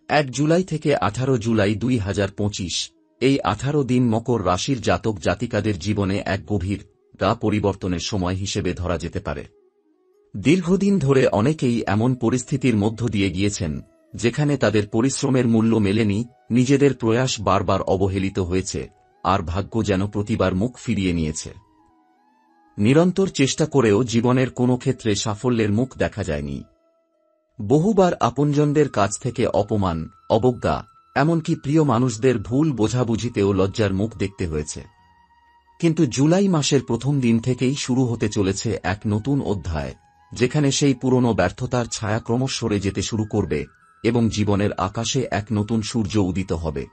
1 জুলাই থেকে 18 জুলাই 2025, এই 18 দিন মকর রাশির জাতক জাতিকাদের জীবনে এক গভীর পরিবর্তনের সময় হিসেবে ধরা যেতে পারে। দীর্ঘদিন ধরে অনেকেই এমন পরিস্থিতির মধ্য দিয়ে গিয়েছেন যেখানে তাদের পরিশ্রমের মূল্য মেলেনি, নিজেদের প্রয়াস বারবার অবহেলিত হয়েছে, আর ভাগ্য যেন প্রতিবার মুখ ফিরিয়ে নিয়েছে। নিরন্তর চেষ্টা করেও জীবনের কোনো ক্ষেত্রে সাফল্যের মুখ দেখা যায়নি। বহুবার আপনজনদের কাছ থেকে অপমান, অবজ্ঞা, এমনকি প্রিয় মানুষদের ভুল বোঝাবুঝিতেও লজ্জার মুখ দেখতে হয়েছে। কিন্তু জুলাই মাসের প্রথম দিন থেকেই শুরু হতে চলেছে এক নতুন অধ্যায়, যেখানে সেই পুরনো ব্যর্থতার ছায়া ক্রমশ সরে যেতে শুরু করবে এবং জীবনের আকাশে এক নতুন সূর্য উদিত হবে।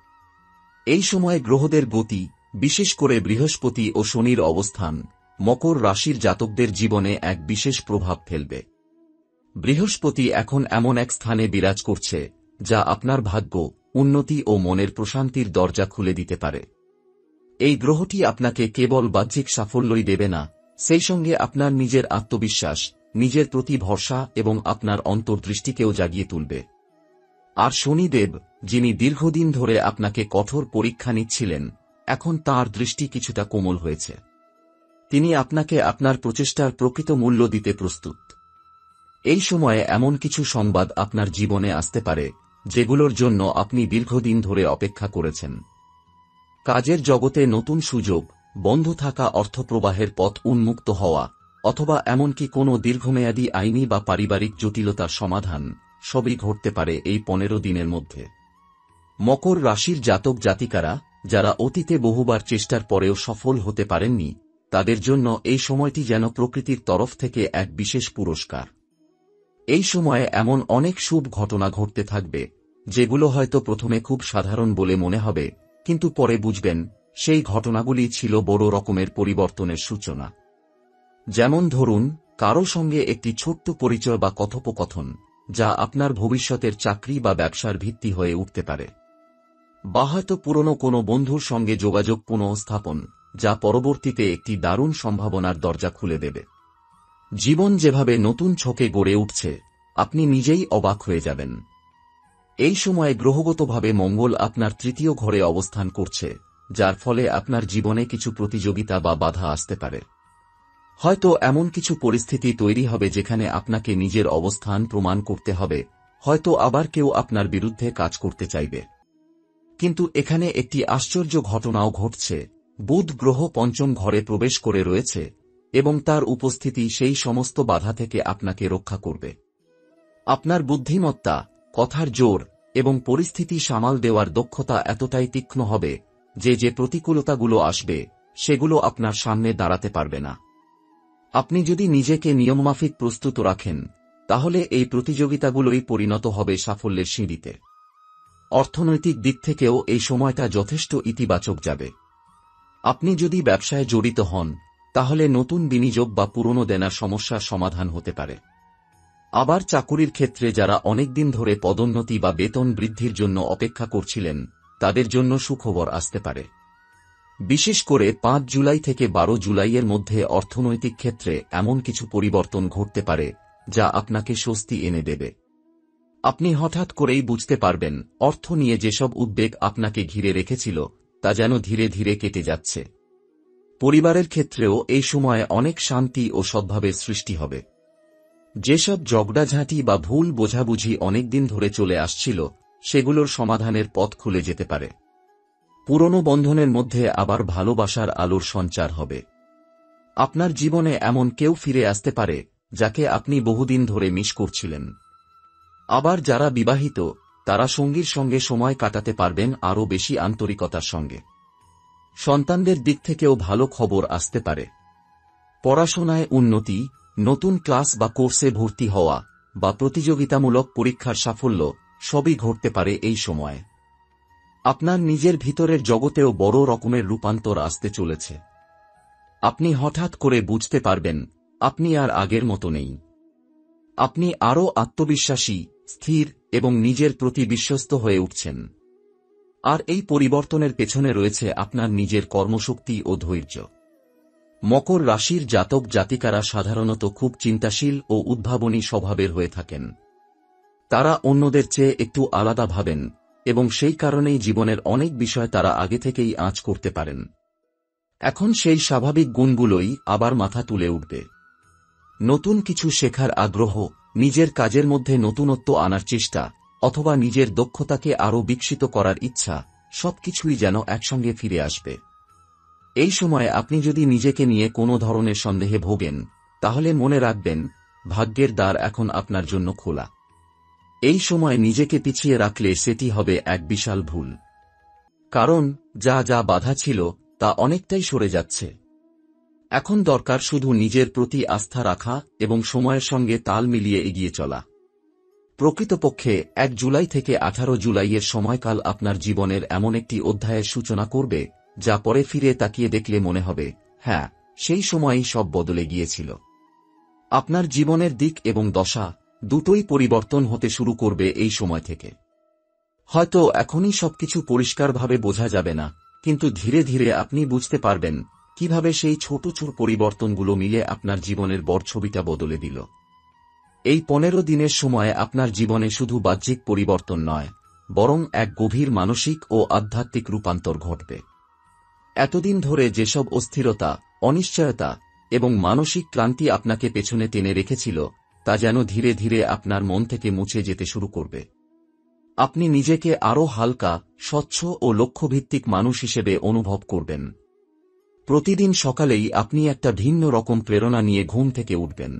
এই সময়ে গ্রহদের গতি, বিশেষ করে বৃহস্পতি ও শনির অবস্থান, মকর রাশির জাতকদের জীবনে এক বিশেষ প্রভাব ফেলবে। বৃহস্পতি এখন এমন এক স্থানে বিরাজ করছে যা আপনার ভাগ্য, উন্নতি ও মনের প্রশান্তির দরজা খুলে দিতে পারে। এই গ্রহটি আপনাকে কেবল বাহ্যিক সাফল্যই দেবে না, সেই সঙ্গে আপনার নিজের আত্মবিশ্বাস, নিজের প্রতি ভরসা এবং আপনার অন্তর্দৃষ্টিকেও জাগিয়ে তুলবে। আর শনিদেব, যিনি দীর্ঘদিন ধরে আপনাকে কঠোর পরীক্ষা নিচ্ছিলেন, এখন তাঁর দৃষ্টি কিছুটা কোমল হয়েছে। তিনি আপনাকে আপনার প্রচেষ্টার প্রকৃত মূল্য দিতে প্রস্তুত। এই সময়ে এমন কিছু সংবাদ আপনার জীবনে আসতে পারে যেগুলোর জন্য আপনি দীর্ঘদিন ধরে অপেক্ষা করেছেন। কাজের জগতে নতুন সুযোগ, বন্ধ থাকা অর্থপ্রবাহের পথ উন্মুক্ত হওয়া, অথবা এমনকি কোনো দীর্ঘমেয়াদী আইনি বা পারিবারিক জটিলতার সমাধান, সবই ঘটতে পারে এই 15 দিনের মধ্যে। মকর রাশির জাতক জাতিকারা, যারা অতীতে বহুবার চেষ্টার পরেও সফল হতে পারেননি, তাদের জন্য এই সময়টি যেন প্রকৃতির তরফ থেকে এক বিশেষ পুরস্কার। এই সময়ে এমন অনেক শুভ ঘটনা ঘটতে থাকবে যেগুলো হয়তো প্রথমে খুব সাধারণ বলে মনে হবে, কিন্তু পরে বুঝবেন সেই ঘটনাগুলি ছিল বড় রকমের পরিবর্তনের সূচনা। যেমন ধরুন, কারো সঙ্গে একটি ছোট্ট পরিচয় বা কথোপকথন, যা আপনার ভবিষ্যতের চাকরি বা ব্যবসার ভিত্তি হয়ে উঠতে পারে। বা হয়তো পুরনো কোনো বন্ধুর সঙ্গে যোগাযোগ পুনঃস্থাপন, যা পরবর্তীতে একটি দারুণ সম্ভাবনার দরজা খুলে দেবে। জীবন যেভাবে নতুন ছকে গড়ে উঠছে, আপনি নিজেই অবাক হয়ে যাবেন। এই সময়ে গ্রহগতভাবে মঙ্গল আপনার তৃতীয় ঘরে অবস্থান করছে, যার ফলে আপনার জীবনে কিছু প্রতিযোগিতা বা বাধা আসতে পারে। হয়তো এমন কিছু পরিস্থিতি তৈরি হবে যেখানে আপনাকে নিজের অবস্থান প্রমাণ করতে হবে, হয়তো আবার কেউ আপনার বিরুদ্ধে কাজ করতে চাইবে। কিন্তু এখানে একটি আশ্চর্য ঘটনাও ঘটছে। বুধ গ্রহ পঞ্চম ঘরে প্রবেশ করে রয়েছে এবং তার উপস্থিতি সেই সমস্ত বাধা থেকে আপনাকে রক্ষা করবে। আপনার বুদ্ধিমত্তা, কথার জোর এবং পরিস্থিতি সামাল দেওয়ার দক্ষতা এতটাই তীক্ষ্ণ হবে যে প্রতিকূলতাগুলো আসবে সেগুলো আপনার সামনে দাঁড়াতে পারবে না। আপনি যদি নিজেকে নিয়মমাফিক প্রস্তুত রাখেন, তাহলে এই প্রতিযোগিতাগুলোই পরিণত হবে সাফল্যের সিঁড়িতে। অর্থনৈতিক দিক থেকেও এই সময়টা যথেষ্ট ইতিবাচক যাবে। আপনি যদি ব্যবসায় জড়িত হন, তাহলে নতুন বিনিয়োগ বা পুরনো দেনার সমস্যার সমাধান হতে পারে। আবার চাকুরির ক্ষেত্রে যারা অনেকদিন ধরে পদোন্নতি বা বেতন বৃদ্ধির জন্য অপেক্ষা করছিলেন, তাদের জন্য সুখবর আসতে পারে। বিশেষ করে 5 জুলাই থেকে 12 জুলাইয়ের মধ্যে অর্থনৈতিক ক্ষেত্রে এমন কিছু পরিবর্তন ঘটতে পারে যা আপনাকে স্বস্তি এনে দেবে। আপনি হঠাৎ করেই বুঝতে পারবেন অর্থ নিয়ে যেসব উদ্বেগ আপনাকে ঘিরে রেখেছিল তা যেন ধীরে ধীরে কেটে যাচ্ছে। পরিবারের ক্ষেত্রেও এই সময়ে অনেক শান্তি ও সদ্ভাবের সৃষ্টি হবে। যেসব ঝগড়াঝাঁটি বা ভুল বোঝাবুঝি অনেকদিন ধরে চলে আসছিল, সেগুলোর সমাধানের পথ খুলে যেতে পারে। পুরনো বন্ধনের মধ্যে আবার ভালোবাসার আলোর সঞ্চার হবে। আপনার জীবনে এমন কেউ ফিরে আসতে পারে যাকে আপনি বহুদিন ধরে মিস করছিলেন। আবার যারা বিবাহিত, তারা সঙ্গীর সঙ্গে সময় কাটাতে পারবেন আরও বেশি আন্তরিকতার সঙ্গে। সন্তানদের দিক থেকেও ভালো খবর আসতে পারে। পড়াশোনায় উন্নতি, নতুন ক্লাস বা কোর্সে ভর্তি হওয়া বা প্রতিযোগিতামূলক পরীক্ষার সাফল্য সবই ঘটতে পারে এই সময়ে। আপনার নিজের ভিতরের জগতেও বড় রকমের রূপান্তর আসতে চলেছে। আপনি হঠাৎ করে বুঝতে পারবেন আপনি আর আগের মতো নেই। আপনি আরও আত্মবিশ্বাসী, স্থির এবং নিজের প্রতি বিশ্বস্ত হয়ে উঠছেন। আর এই পরিবর্তনের পেছনে রয়েছে আপনার নিজের কর্মশক্তি ও ধৈর্য। মকর রাশির জাতক জাতিকারা সাধারণত খুব চিন্তাশীল ও উদ্ভাবনী স্বভাবের হয়ে থাকেন। তারা অন্যদের চেয়ে একটু আলাদা ভাবেন এবং সেই কারণেই জীবনের অনেক বিষয় তারা আগে থেকেই আঁচ করতে পারেন। এখন সেই স্বাভাবিক গুণগুলোই আবার মাথা তুলে উঠবে। নতুন কিছু শেখার আগ্রহ, নিজের কাজের মধ্যে নতুনত্ব আনার চেষ্টা, অথবা নিজের দক্ষতাকে আরও বিকশিত করার ইচ্ছা, সবকিছুই যেন একসঙ্গে ফিরে আসবে। এই সময়ে আপনি যদি নিজেকে নিয়ে কোনো ধরনের সন্দেহে ভোগেন, তাহলে মনে রাখবেন, ভাগ্যের দ্বার এখন আপনার জন্য খোলা। এই সময় নিজেকে পিছিয়ে রাখলে সেটি হবে এক বিশাল ভুল। কারণ যা যা বাধা ছিল তা অনেকটাই সরে যাচ্ছে। এখন দরকার শুধু নিজের প্রতি আস্থা রাখা এবং সময়ের সঙ্গে তাল মিলিয়ে এগিয়ে চলা। প্রকৃতপক্ষে ১ জুলাই থেকে ১৮ জুলাইয়ের সময়কাল আপনার জীবনের এমন একটি অধ্যায়ের সূচনা করবে, যা পরে ফিরে তাকিয়ে দেখলে মনে হবে, হ্যাঁ, সেই সময়ই সব বদলে গিয়েছিল। আপনার জীবনের দিক এবং দশা দুটোই পরিবর্তন হতে শুরু করবে এই সময় থেকে। হয়তো এখনই সবকিছু পরিষ্কারভাবে বোঝা যাবে না, কিন্তু ধীরে ধীরে আপনি বুঝতে পারবেন কিভাবে সেই ছোট ছোট পরিবর্তনগুলো মিলে আপনার জীবনের বড় ছবিটা বদলে দিল। এই ১৫ দিনের সময়ে আপনার জীবনে শুধু বাহ্যিক পরিবর্তন নয়, বরং এক গভীর মানসিক ও আধ্যাত্মিক রূপান্তর ঘটবে। এতদিন ধরে যেসব অস্থিরতা, অনিশ্চয়তা এবং মানসিক ক্লান্তি আপনাকে পেছনে টেনে রেখেছিল, তা যেন ধীরে ধীরে আপনার মন থেকে মুছে যেতে শুরু করবে। আপনি নিজেকে আরও হালকা, স্বচ্ছ ও লক্ষ্যভিত্তিক মানুষ হিসেবে অনুভব করবেন। প্রতিদিন সকালেই আপনি একটা ভিন্ন রকম প্রেরণা নিয়ে ঘুম থেকে উঠবেন।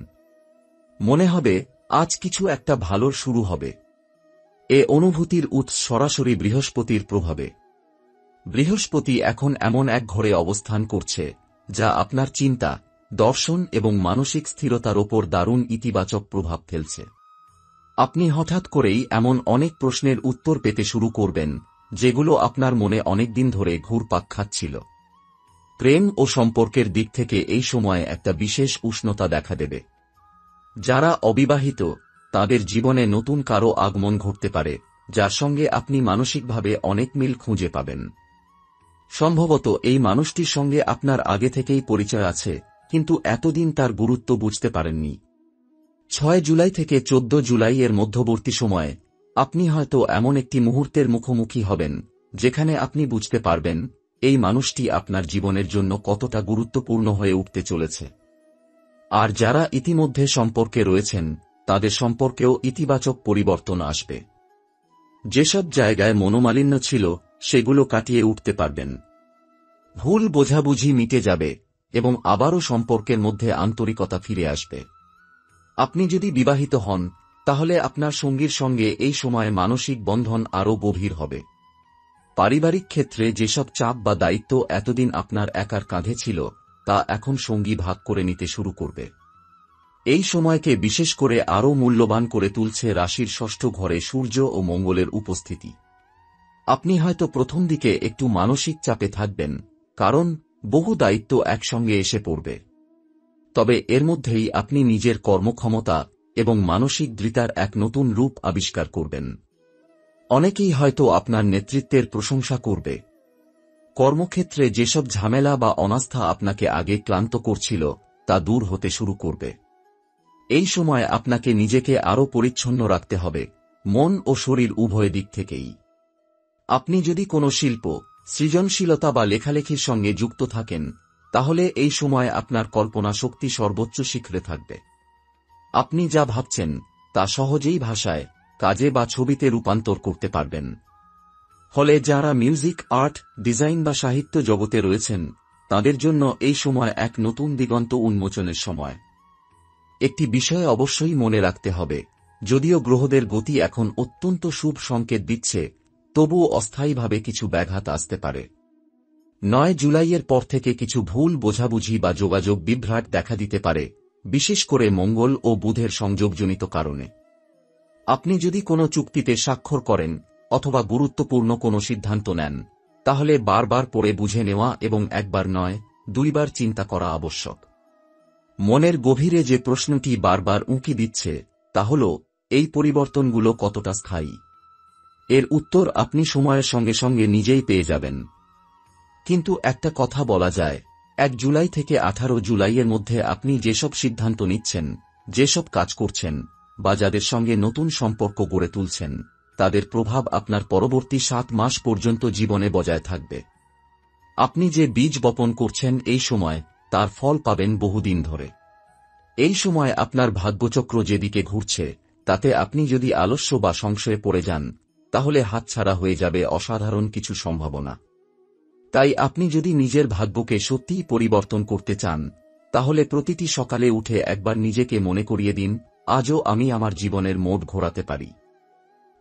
মনে হবে আজ কিছু একটা ভালোর শুরু হবে। এ অনুভূতির উৎস সরাসরি বৃহস্পতির প্রভাবে। বৃহস্পতি এখন এমন এক ঘরে অবস্থান করছে, যা আপনার চিন্তা, দর্শন এবং মানসিক স্থিরতার ওপর দারুণ ইতিবাচক প্রভাব ফেলছে। আপনি হঠাৎ করেই এমন অনেক প্রশ্নের উত্তর পেতে শুরু করবেন, যেগুলো আপনার মনে অনেকদিন ধরে ঘুরপাক খাচ্ছিল। প্রেম ও সম্পর্কের দিক থেকে এই সময়ে একটা বিশেষ উষ্ণতা দেখা দেবে। যারা অবিবাহিত, তাদের জীবনে নতুন কারো আগমন ঘটতে পারে, যার সঙ্গে আপনি মানসিকভাবে অনেক মিল খুঁজে পাবেন। সম্ভবত এই মানুষটির সঙ্গে আপনার আগে থেকেই পরিচয় আছে, কিন্তু এতদিন তার গুরুত্ব বুঝতে পারেননি। ৬ জুলাই থেকে ১৪ জুলাই এর মধ্যবর্তী সময়ে আপনি হয়তো এমন একটি মুহূর্তের মুখোমুখি হবেন, যেখানে আপনি বুঝতে পারবেন এই মানুষটি আপনার জীবনের জন্য কতটা গুরুত্বপূর্ণ হয়ে উঠতে চলেছে। আর যারা ইতিমধ্যে সম্পর্কে রয়েছেন, তাদের সম্পর্কেও ইতিবাচক পরিবর্তন আসবে। যেসব জায়গায় মনোমালিন্য ছিল, সেগুলো কাটিয়ে উঠতে পারবেন। ভুল বোঝাবুঝি মিটে যাবে এবং আবারও সম্পর্কের মধ্যে আন্তরিকতা ফিরে আসবে। আপনি যদি বিবাহিত হন, তাহলে আপনার সঙ্গীর সঙ্গে এই সময়ে মানসিক বন্ধন আরও গভীর হবে। পারিবারিক ক্ষেত্রে যেসব চাপ বা দায়িত্ব এতদিন আপনার একার কাঁধে ছিল, তা এখন সঙ্গী ভাগ করে নিতে শুরু করবে। এই সময়কে বিশেষ করে আরও মূল্যবান করে তুলছে রাশির ষষ্ঠ ঘরে সূর্য ও মঙ্গলের উপস্থিতি। আপনি হয়তো প্রথম দিকে একটু মানসিক চাপে থাকবেন, কারণ বহু দায়িত্ব একসঙ্গে এসে পড়বে। তবে এর মধ্যেই আপনি নিজের কর্মক্ষমতা এবং মানসিক দৃঢ়তার এক নতুন রূপ আবিষ্কার করবেন। অনেকেই হয়তো আপনার নেতৃত্বের প্রশংসা করবে। কর্মক্ষেত্রে যেসব ঝামেলা বা অনাস্থা আপনাকে আগে ক্লান্ত করছিল, তা দূর হতে শুরু করবে। এই সময় আপনাকে নিজেকে আরও পরিচ্ছন্ন রাখতে হবে, মন ও শরীর উভয় দিক থেকেই। আপনি যদি কোনো শিল্প, সৃজনশীলতা বা লেখালেখির সঙ্গে যুক্ত থাকেন, তাহলে এই সময় আপনার কল্পনা শক্তি সর্বোচ্চ শিখরে থাকবে। আপনি যা ভাবছেন তা সহজেই ভাষায়, কাজে বা ছবিতে রূপান্তর করতে পারবেন। ফলে যারা মিউজিক, আর্ট, ডিজাইন বা সাহিত্য জগতে রয়েছেন, তাদের জন্য এই সময় এক নতুন দিগন্ত উন্মোচনের সময়। একটি বিষয় অবশ্যই মনে রাখতে হবে, যদিও গ্রহদের গতি এখন অত্যন্ত শুভ সংকেত দিচ্ছে, তবুও অস্থায়ীভাবে কিছু ব্যাঘাত আসতে পারে। ৯ জুলাইয়ের পর থেকে কিছু ভুল বোঝাবুঝি বা যোগাযোগ বিভ্রাট দেখা দিতে পারে, বিশেষ করে মঙ্গল ও বুধের সংযোগজনিত কারণে। আপনি যদি কোনো চুক্তিতে স্বাক্ষর করেন অথবা গুরুত্বপূর্ণ কোনো সিদ্ধান্ত নেন, তাহলে বারবার পড়ে বুঝে নেওয়া এবং একবার নয়, দুইবার চিন্তা করা আবশ্যক। মনের গভীরে যে প্রশ্নটি বারবার উঁকি দিচ্ছে, তা হল এই পরিবর্তনগুলো কতটা স্থায়ী। এর উত্তর আপনি সময়ের সঙ্গে সঙ্গে নিজেই পেয়ে যাবেন। কিন্তু একটা কথা বলা যায়, ১ জুলাই থেকে ১৮ জুলাইয়ের মধ্যে আপনি যেসব সিদ্ধান্ত নিচ্ছেন, যেসব কাজ করছেন, বা যাদের সঙ্গে নতুন সম্পর্ক গড়ে তুলছেন, তাদের প্রভাব আপনার পরবর্তী 7 মাস পর্যন্ত জীবনে বজায় থাকবে। আপনি যে বীজ বপন করছেন এই সময়, তার ফল পাবেন বহুদিন ধরে। এই সময় আপনার ভাগ্যচক্র যেদিকে ঘুরছে, তাতে আপনি যদি আলস্য বা সংশয়ে পড়ে যান, তাহলে হাতছাড়া হয়ে যাবে অসাধারণ কিছু সম্ভাবনা। তাই আপনি যদি নিজের ভাগ্যকে সত্যিই পরিবর্তন করতে চান, তাহলে প্রতিটি সকালে উঠে একবার নিজেকে মনে করিয়ে দিন, আজও আমি আমার জীবনের মোড় ঘোরাতে পারি।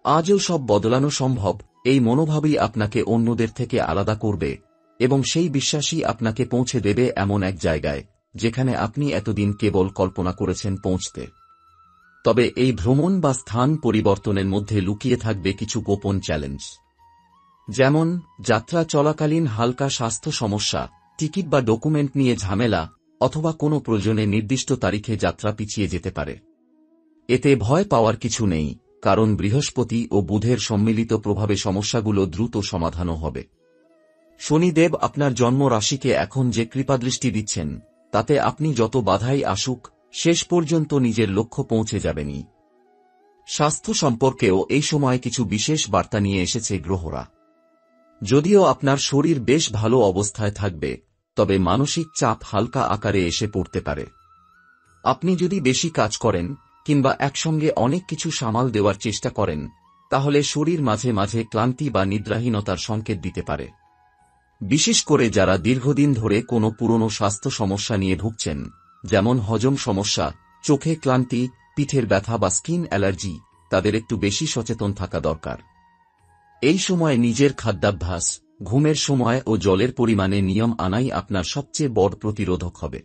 আজও সব বদলানো সম্ভব। এই মনোভাবই আপনাকে অন্যদের থেকে আলাদা করবে এবং সেই বিশ্বাসই আপনাকে পৌঁছে দেবে এমন এক জায়গায়, যেখানে আপনি এতদিন কেবল কল্পনা করেছেন পৌঁছতে। তবে এই ভ্রমণ বা স্থান পরিবর্তনের মধ্যে লুকিয়ে থাকবে কিছু গোপন চ্যালেঞ্জ। যেমন যাত্রা চলাকালীন হালকা স্বাস্থ্য সমস্যা, টিকিট বা ডকুমেন্ট নিয়ে ঝামেলা, অথবা কোনো প্রয়োজনে নির্দিষ্ট তারিখে যাত্রা পিছিয়ে যেতে পারে। এতে ভয় পাওয়ার কিছু নেই, কারণ বৃহস্পতি ও বুধের সম্মিলিত প্রভাবে সমস্যাগুলো দ্রুত সমাধানও হবে। শনিদেব আপনার জন্ম রাশিকে এখন যে কৃপাদৃষ্টি দিচ্ছেন, তাতে আপনি যত বাধাই আসুক, শেষ পর্যন্ত নিজের লক্ষ্য পৌঁছে যাবেনই। স্বাস্থ্য সম্পর্কেও এই সময় কিছু বিশেষ বার্তা নিয়ে এসেছে গ্রহরা। যদিও আপনার শরীর বেশ ভালো অবস্থায় থাকবে, তবে মানসিক চাপ হালকা আকারে এসে পড়তে পারে। আপনি যদি বেশি কাজ করেন কিংবা একসঙ্গে অনেক কিছু সামাল দেওয়ার চেষ্টা করেন, তাহলে শরীর মাঝে মাঝে ক্লান্তি বা নিদ্রাহীনতার সংকেত দিতে পারে। বিশেষ করে যারা দীর্ঘদিন ধরে কোনো পুরনো স্বাস্থ্য সমস্যা নিয়ে ভুগছেন, যেমন হজম সমস্যা, চোখে ক্লান্তি, পিঠের ব্যথা বা স্কিন অ্যালার্জি, তাদের একটু বেশি সচেতন থাকা দরকার। এই সময় নিজের খাদ্যাভ্যাস, ঘুমের সময় ও জলের পরিমাণে নিয়ম আনাই আপনার সবচেয়ে বড় প্রতিরোধক হবে।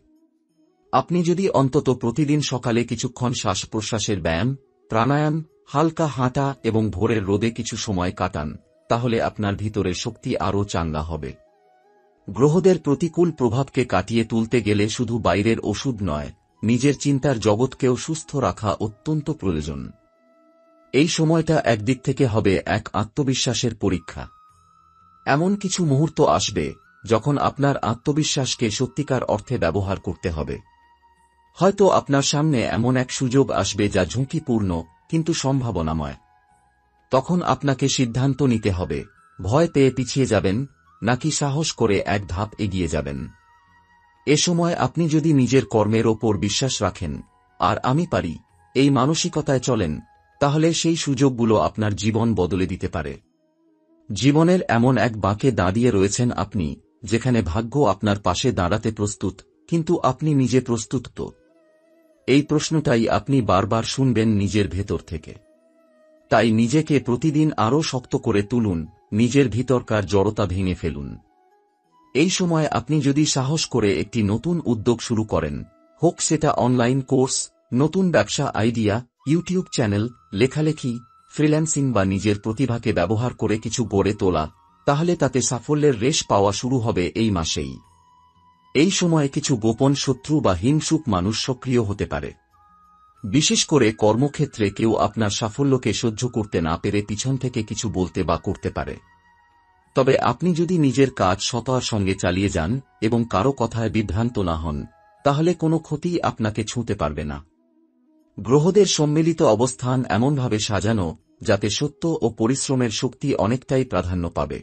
আপনি যদি অন্তত প্রতিদিন সকালে কিছুক্ষণ শ্বাস-প্রশ্বাসের ব্যায়াম, প্রাণায়াম, হালকা হাঁটা এবং ভোরের রোদে কিছু সময় কাটান, তাহলে আপনার ভিতরের শক্তি আরও চাঙ্গা হবে। গ্রহদের প্রতিকূল প্রভাবকে কাটিয়ে তুলতে গেলে শুধু বাইরের ওষুধ নয়, নিজের চিন্তার জগৎকেও সুস্থ রাখা অত্যন্ত প্রয়োজন। এই সময়টা একদিক থেকে হবে এক আত্মবিশ্বাসের পরীক্ষা। এমন কিছু মুহূর্ত আসবে যখন আপনার আত্মবিশ্বাসকে সত্যিকার অর্থে ব্যবহার করতে হবে। হয়তো আপনার সামনে এমন এক সুযোগ আসবে যা ঝুঁকিপূর্ণ কিন্তু সম্ভাবনাময়। তখন আপনাকে সিদ্ধান্ত নিতে হবে, ভয় পেয়ে পিছিয়ে যাবেন নাকি সাহস করে এক ধাপ এগিয়ে যাবেন। এ সময় আপনি যদি নিজের কর্মের ওপর বিশ্বাস রাখেন আর আমি পারি এই মানসিকতায় চলেন, তাহলে সেই সুযোগগুলো আপনার জীবন বদলে দিতে পারে। জীবনের এমন এক বাঁকে দাঁড়িয়ে রয়েছেন আপনি, যেখানে ভাগ্য আপনার পাশে দাঁড়াতে প্রস্তুত, কিন্তু আপনি নিজে প্রস্তুত তো? এই প্রশ্নটাই আপনি বারবার শুনবেন নিজের ভেতর থেকে। তাই নিজেকে প্রতিদিন আরও শক্ত করে তুলুন, নিজের ভিতরকার জড়তা ভেঙে ফেলুন। এই সময় আপনি যদি সাহস করে একটি নতুন উদ্যোগ শুরু করেন, হোক সেটা অনলাইন কোর্স, নতুন ব্যবসা আইডিয়া, ইউটিউব চ্যানেল, লেখালেখি, ফ্রিল্যান্সিং বা নিজের প্রতিভাকে ব্যবহার করে কিছু গড়ে তোলা, তাহলে তাতে সাফল্যের রেশ পাওয়া শুরু হবে এই মাসেই। এই সময়ে কিছু গোপন শত্রু বা হিংসুক মানুষ সক্রিয় হতে পারে। বিশেষ করে কর্মক্ষেত্রে কেউ আপনার সাফল্যকে সহ্য করতে না পেরে পিছন থেকে কিছু বলতে বা করতে পারে। তবে আপনি যদি নিজের কাজ সততার সঙ্গে চালিয়ে যান এবং কারো কথায় বিভ্রান্ত না হন, তাহলে কোনো ক্ষতি আপনাকে ছুঁতে পারবে না। গ্রহদের সম্মিলিত অবস্থান এমনভাবে সাজানো যাতে সত্য ও পরিশ্রমের শক্তি অনেকটাই প্রাধান্য পাবে।